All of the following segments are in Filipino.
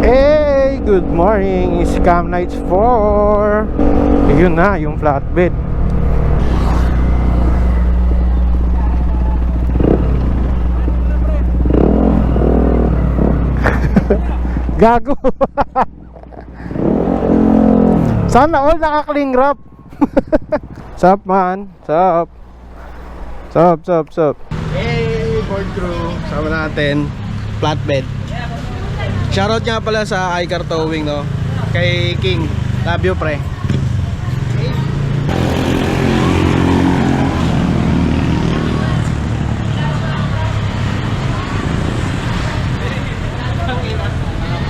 Hey, good morning. It's Cam Nights 4. Yun na, yung flatbed. Gago. Sana all naka-cling wrap. Sup man? Sup? Sup? Hey, board crew. Sama natin flatbed. Shoutout nga pala sa iCar Towing, no? Kay King. Love you, pre.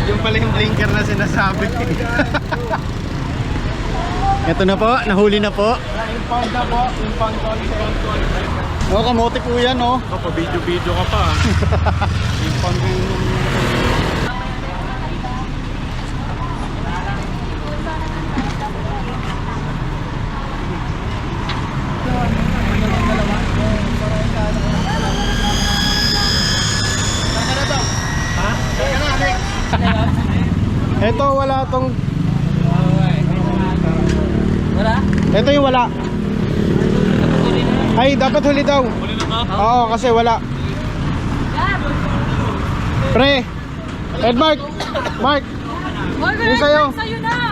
Yung pala yung blinker na sinasabi. Ito na po, nahuli na po. Impound na po, impound concept. Oh, kamote po yan, oh. Pa video ka pa. Impound yung... Ito wala tong. Wala? Ito yung wala. Ay, dapat huli daw. Huli na ka? Oo, kasi wala. Pre. Edmark. Mark. Yung sayo.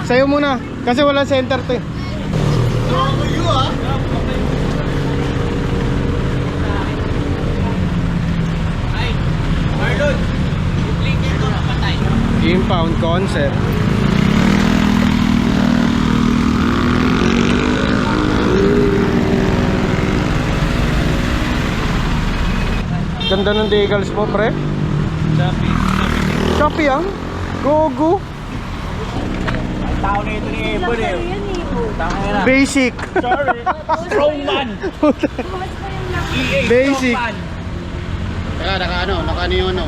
Sayo muna. Kasi wala center to eh. Marlon, blinker ko kapatay. Impound concept. Ganda ng decals mo, pre. Shopee ang Gogo. Tao na ito ni Ebon eh. Tangina. Basic. Sorry. Strongman. EA Basic. Strongman. Naka yun, no?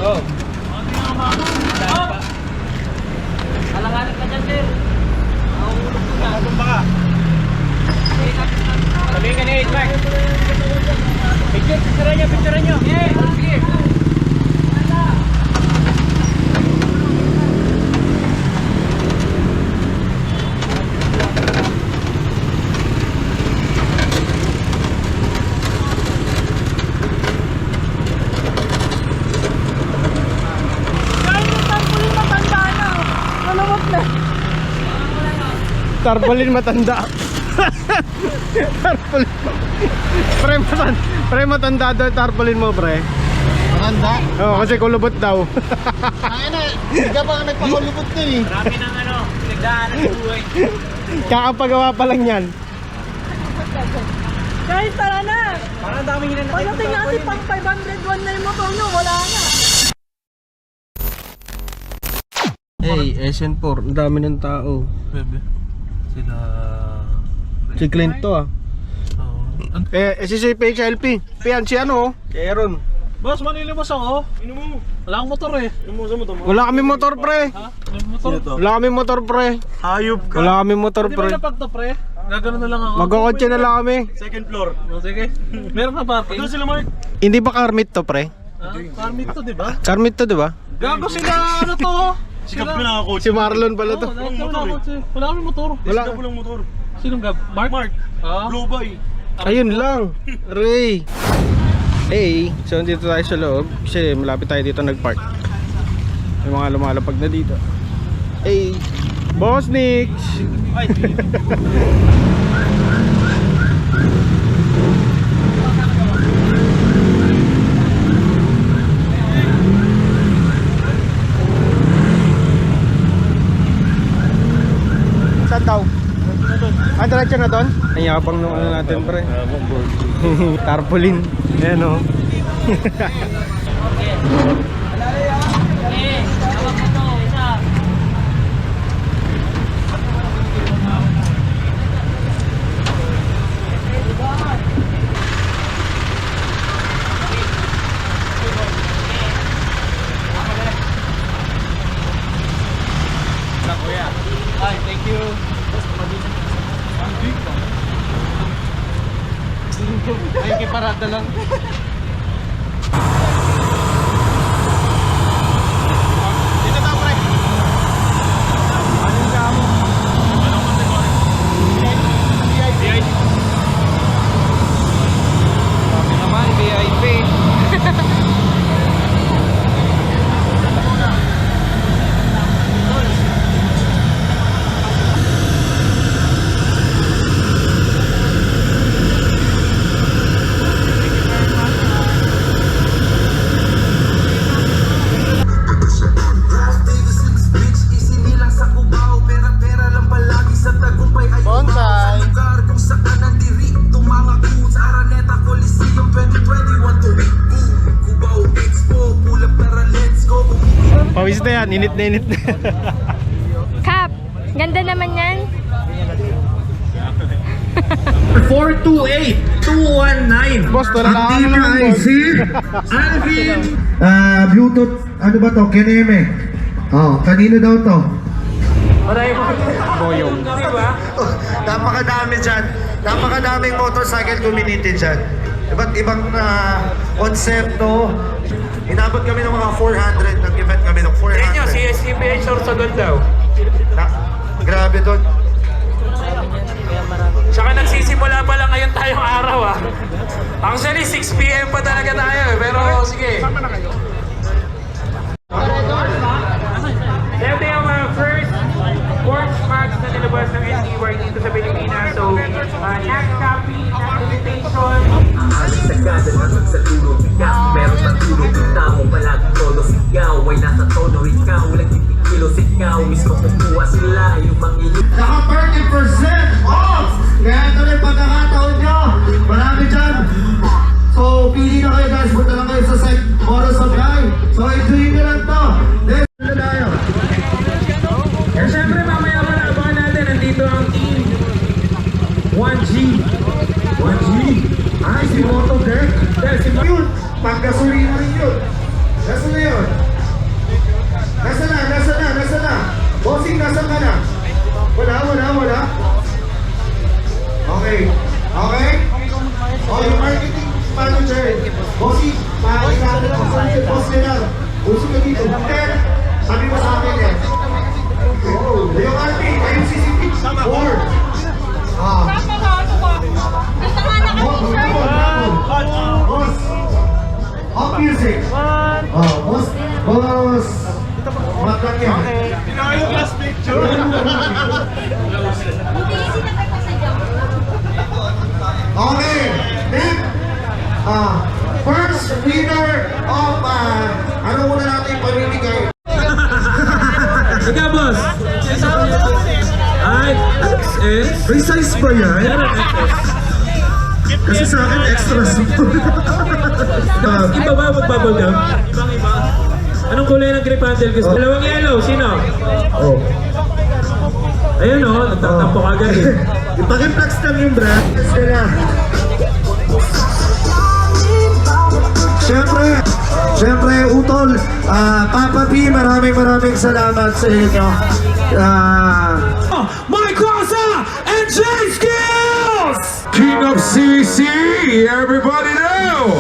Oh. Alanganin ka dyan, sir. Mahulog ko na. Tumba ka. Sabihin ka ni Edmark. Picture nyo. Sige. Tarpaulin matanda. Tarpaulin. Pre matanda daw tarpaulin mo, pre. Matanda? Oo, kasi kulubot daw. Ay na, hindi ka pa nagpakulubot na eh. Marami ng pinagdaanan ng buhay. Kakapagawa pa lang yan. Guys, tara na! Parang daming hinanakit. Pagdating natin pang 501 na yung motor nyo, wala na! Hey, SN4, ang dami ng tao. Bebe, sila... Si Clint to ah. Si PHLP. Piyan si ano, si Aaron. Boss, manilimos ako. Inom mo. Wala akong motor eh. Inom mo sa motor mo. Wala kami motor, pre. Ha? May motor? Wala kami motor, pre. Hayop ka. Wala kami motor, Hindi ba pre. napag to, pre? Gagano na lang ako. Magkakotse na lang kami. Second floor. O, sige. Meron na parking. Doon sila, Mark. Hindi ba Carmit to, pre? Ha? Carmit to, di ba? Carmit to, di ba? Gago sila, ano to? Sikap ko na ako. Si Marlon pala to. Wala kami motor. Wala. Sikap ko lang motor. Sinong gab? Mark? Mark. Ha? Blue boy. Ayun lang. Ray. Hey, so dito tayo sa loob kasi malapit tayo dito nagpark. May mga lumalapag na dito. Hey, Boss Nix. Ay, Saan daw? Diretso na doon? Ang yapang nung ano natin, pre. Tarpaulin. Ayan o. Tawag mo to, isa. Ay, thank you. Ay, kay parada lang. Dito tayo, pre. Anong kamo? Anong kategory? VIP. Sabi naman, VIP. Bonsai. Pawis na yan, init na init na. Kap, ganda naman yan. 428-219. Boss, wala na ako Ang naman, ay boss. si Alvin. Bluetooth, ano ba to? Keneme. Oh, kanino daw to? Boyong. Napakadami dyan. Napakadaming motorcycle community dyan. Iba't ibang konsepto. Inabot kami ng mga 400. Nag-event kami ng 400. Yan nyo, si SCBH or sa doon daw. Grabe doon. Tsaka nagsisimula pa lang ngayon tayong araw ah. Actually, 6 PM pa talaga tayo eh. Pero sige. Ito yung mga first sports match na nilabas ng NTY dito sa Pilipinas. So, next copy, next invitation. Sagada na magsaluro, bigas, meron ng tulog. Tamo palagi todo, sigaw, ay nasa tono. Ikaw, walang tipikilo, sigaw, mismo kukuha sila, yung manginip. Naka 30% off! Kaya ito na yung pagkakataon nyo. Marami dyan. So, pili na kayo guys. Punta lang kayo sa site Motor Supply. So, enjoy nyo lang to. Let's go na tayo. And syempre, mamaya mo na abangan natin. Nandito ang team 1G. 1G. Ay, si Moto Deck. Yun, pagkasulina rin yun. Nasa na yun? Nasa na? Bossing, nasa ka na? Wala. Okay. Oh, yung marketing manager. Bossing, pakikita na sa boss nila. Bossing ka dito. Then, sabi mo sa akin eh. Oh, yung ating, ayun si CCTV. Board. Boss. Off music. Oh, boss. Matang yan. Yung last picture. Okay. Then, first winner of, ano muna natin pamimigay? Ikaw, boss. Ay, XS. Precise ba yan? Kasi sa akin, extra super. Iba ba mag-bubble gum? Ibang-iba. Anong kulay ng grip handle gusto? Dalawang yellow, sino? Oh. Ayun o, nagtatampo ka agad eh. Ipag-flex lang yung brand. Sila. Siyempre, Utol, Papa P, maraming salamat sa inyo. Mike Rosa and Jay Skills! King of CC, everybody know!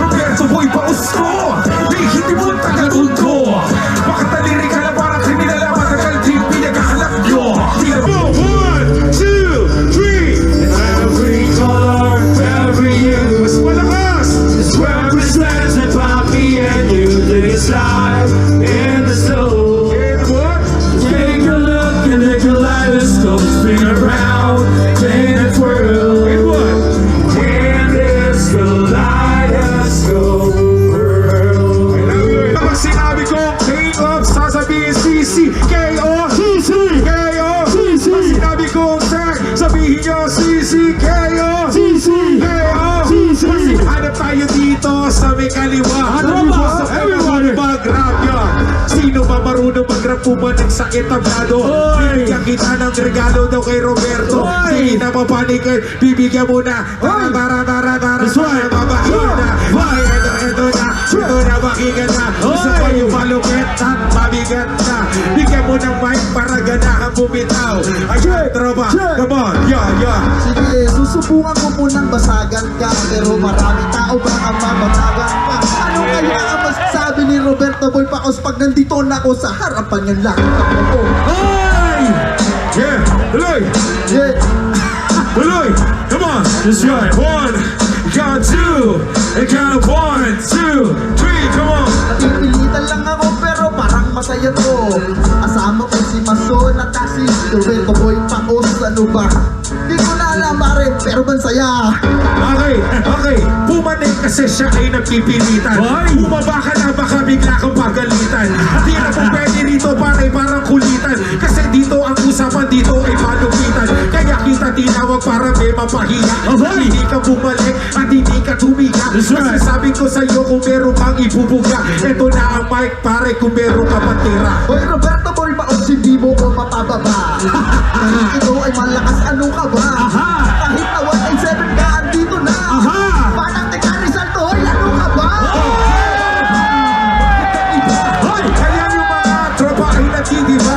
Roberto Boy Pausko, di hindi mo tagal-unto. Baka taliri ka na parang kriminal na matagal din pinagkakalap nyo. 1, 2, 3. Every color, every hue is malakas. This represents a Papi and you this life in the soul. And what? Take a look in the kaleidoscope, spin around, in a twirl. And what? In this kaleidoscope world. Kapag sinabi kong King of, sasabihin CC, KO, CC, KO, CC. Pag sinabi kong Tag, sabihin nyo CC, KO, CC, KO, CC. Hanap tayo dito sa may kaliwa. Hanap mo sa everyone mag-rap yan. Sino ba marunong mag-rap po ba ng sakit ang brado? Bibigyan kita ng regalo daw kay Roberto. Sige na mapanig kayo, bibigyan mo na. Tara, babahin na. Ito na, makikita na. Gusto pa yung malupit at mabigat na. Bigyan mo mo ng mic para ganahan bumitaw. Ayan, tropa, come on, yeah. Sige, susubukan ko munang basagan ka. Pero marami tao baka mabatagan pa. Ano kaya ang masasabi ni Roberto Boy Pacos pag nandito na ako sa harapan niya lang? Ay! Yeah, tuloy! Yeah. Tuloy! Come on! Just right. One, count two, and count 1, 2, 3, come on! Napipilitan lang ako pero parang masaya to. Asama ko si Mason at si Roberto Boy Pacos. Ano ba? Di ko na alam pare, pero saya. Okay. Pumanig kasi siya ay nagpipilitan. Bumaba ka na baka bigla kang pagalitan. At di na po pwede rito pare parang kulitan. Kasi dito ang usapan dito ay palupitan. Kaya kita tinawag para may mapahiya. Hindi ka bumalik at hindi ka tumiga. Kasi sabi ko sa'yo kung meron kang ibubuga. Ito na ang mic pare kung meron ka patira. Hoy Roberto Boy Pacos, hindi mo ko mapababa. Kahit ito ay malakas, ano ka ba? Kahit na 187 ka, andito na. Batang Teka Rizal to, hoy, ano ka ba? Hoy! Kaya yung mga tropa ay natidiba.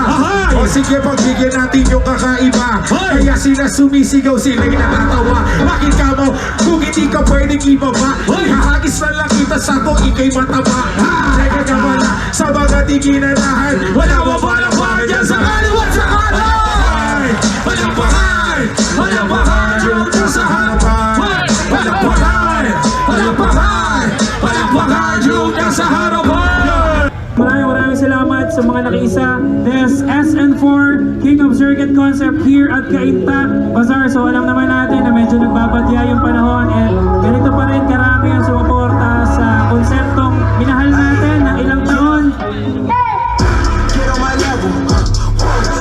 O sige, pagbigyan natin yung kakaiba. Kaya sila sumisigaw, sila'y natatawa. Bakit ka mo, kung hindi ka pwedeng ibaba? Hahagis na lang kita sa to, ikay mataba. Teka ka pala, sa mga tiginanahan. Wala mo palang bahan dyan sa kaliwat sa kanan. Walang bahan! Walang bahan! Yung dyan sa harapan. Walang bahan! Walang bahan! Walang bahan! Yung dyan sa harapan. Maraming salamat sa mga nakiisa. This SN4 King of Circuit Concept here at Cainta Bazaar. So alam naman natin na medyo nagbabadya yung panahon and ganito pa rin karami ang sumuporta sa konseptong minahal natin na ilang taon. Get on my level.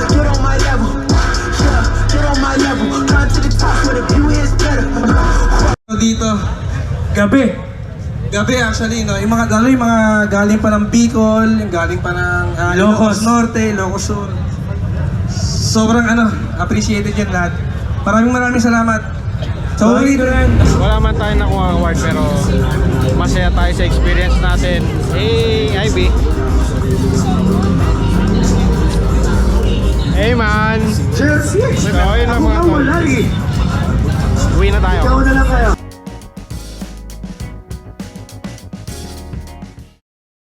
Get on my level. Yeah, get on my level. Climb to the top where the view is better. Dito, Gabi. actually, no, yung mga galing pa ng Bicol, yung galing pa ng Ilocos Norte, Ilocos Sur. Sobrang appreciated yan lahat. Maraming salamat. So, Wala man tayo nakuha award pero masaya tayo sa experience natin. Hey, Ivy. Hey man. Cheers! So, ayun lang mga tol. Uwi na tayo. Ikaw na lang kayo.